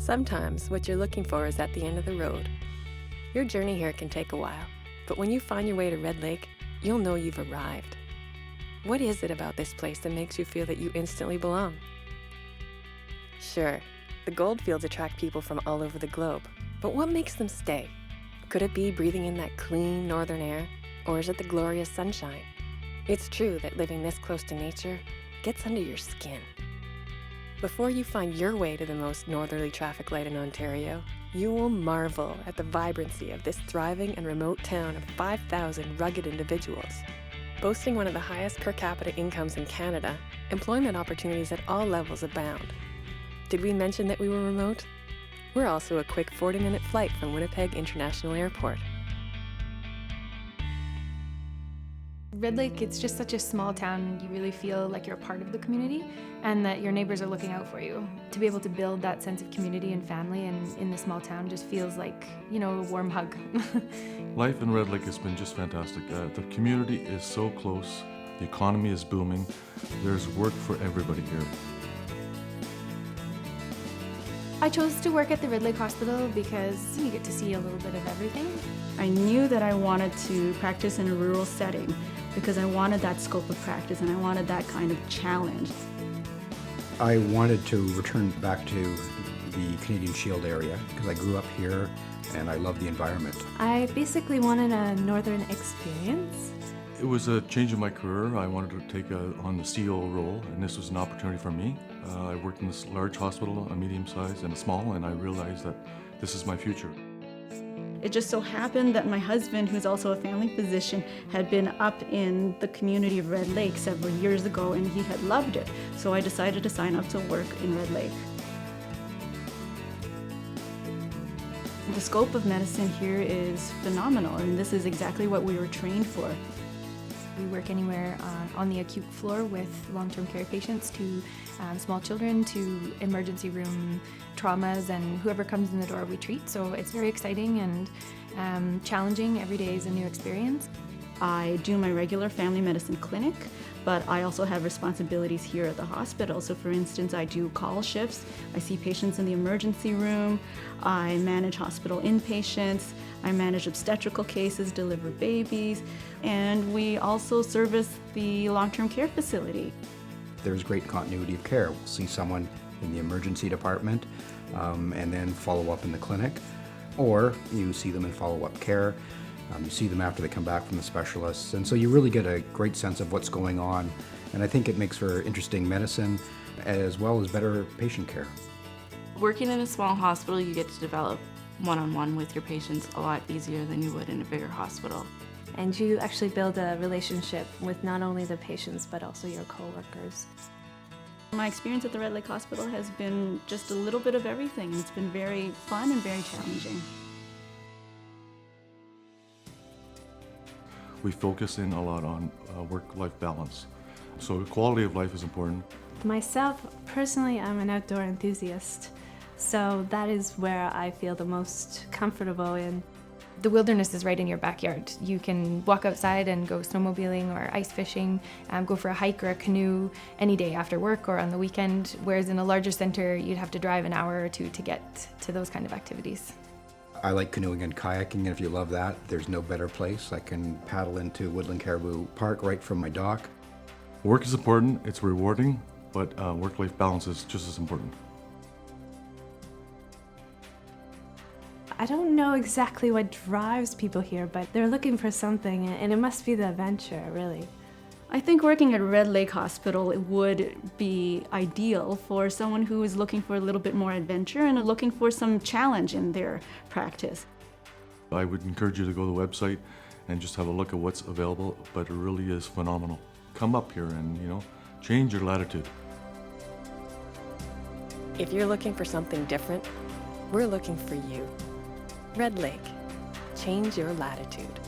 Sometimes what you're looking for is at the end of the road. Your journey here can take a while, but when you find your way to Red Lake, you'll know you've arrived. What is it about this place that makes you feel that you instantly belong? Sure, the goldfields attract people from all over the globe, but what makes them stay? Could it be breathing in that clean northern air, or is it the glorious sunshine? It's true that living this close to nature gets under your skin. Before you find your way to the most northerly traffic light in Ontario, you will marvel at the vibrancy of this thriving and remote town of 5,000 rugged individuals. Boasting one of the highest per capita incomes in Canada, employment opportunities at all levels abound. Did we mention that we were remote? We're also a quick 40-minute flight from Winnipeg International Airport. Red Lake, it's just such a small town. You really feel like you're a part of the community and that your neighbors are looking out for you. To be able to build that sense of community and family and in the small town just feels like, a warm hug. Life in Red Lake has been just fantastic. The community is so close. The economy is booming. There's work for everybody here. I chose to work at the Red Lake Hospital because you get to see a little bit of everything. I knew that I wanted to practice in a rural setting because I wanted that scope of practice and I wanted that kind of challenge. I wanted to return back to the Canadian Shield area because I grew up here and I love the environment. I basically wanted a northern experience. It was a change in my career. I wanted to take on the CEO role, and this was an opportunity for me. I worked in this large hospital, a medium size and a small, and I realized that this is my future. It just so happened that my husband, who's also a family physician, had been up in the community of Red Lake several years ago and he had loved it. So I decided to sign up to work in Red Lake. The scope of medicine here is phenomenal, and this is exactly what we were trained for. We work anywhere on the acute floor with long-term care patients to small children to emergency room traumas, and whoever comes in the door we treat. So it's very exciting and challenging. Every day is a new experience. I do my regular family medicine clinic, but I also have responsibilities here at the hospital. So for instance, I do call shifts, I see patients in the emergency room, I manage hospital inpatients, I manage obstetrical cases, deliver babies, and we also service the long-term care facility. There's great continuity of care. We'll see someone in the emergency department and then follow up in the clinic, or you see them in follow-up care. You see them after they come back from the specialists, and so you really get a great sense of what's going on, and I think it makes for interesting medicine as well as better patient care. Working in a small hospital, you get to develop one-on-one with your patients a lot easier than you would in a bigger hospital. And you actually build a relationship with not only the patients but also your coworkers. My experience at the Red Lake Hospital has been just a little bit of everything, and it's been very fun and very challenging. We focus in a lot on work-life balance. So quality of life is important. Myself, personally, I'm an outdoor enthusiast, so that is where I feel the most comfortable in. The wilderness is right in your backyard. You can walk outside and go snowmobiling or ice fishing, go for a hike or a canoe any day after work or on the weekend, whereas in a larger center, you'd have to drive an hour or two to get to those kind of activities. I like canoeing and kayaking, and if you love that, there's no better place. I can paddle into Woodland Caribou Park right from my dock. Work is important, it's rewarding, but work-life balance is just as important. I don't know exactly what drives people here, but they're looking for something, and it must be the adventure, really. I think working at Red Lake Hospital would be ideal for someone who is looking for a little bit more adventure and looking for some challenge in their practice. I would encourage you to go to the website and just have a look at what's available, but it really is phenomenal. Come up here and, change your latitude. If you're looking for something different, we're looking for you. Red Lake, change your latitude.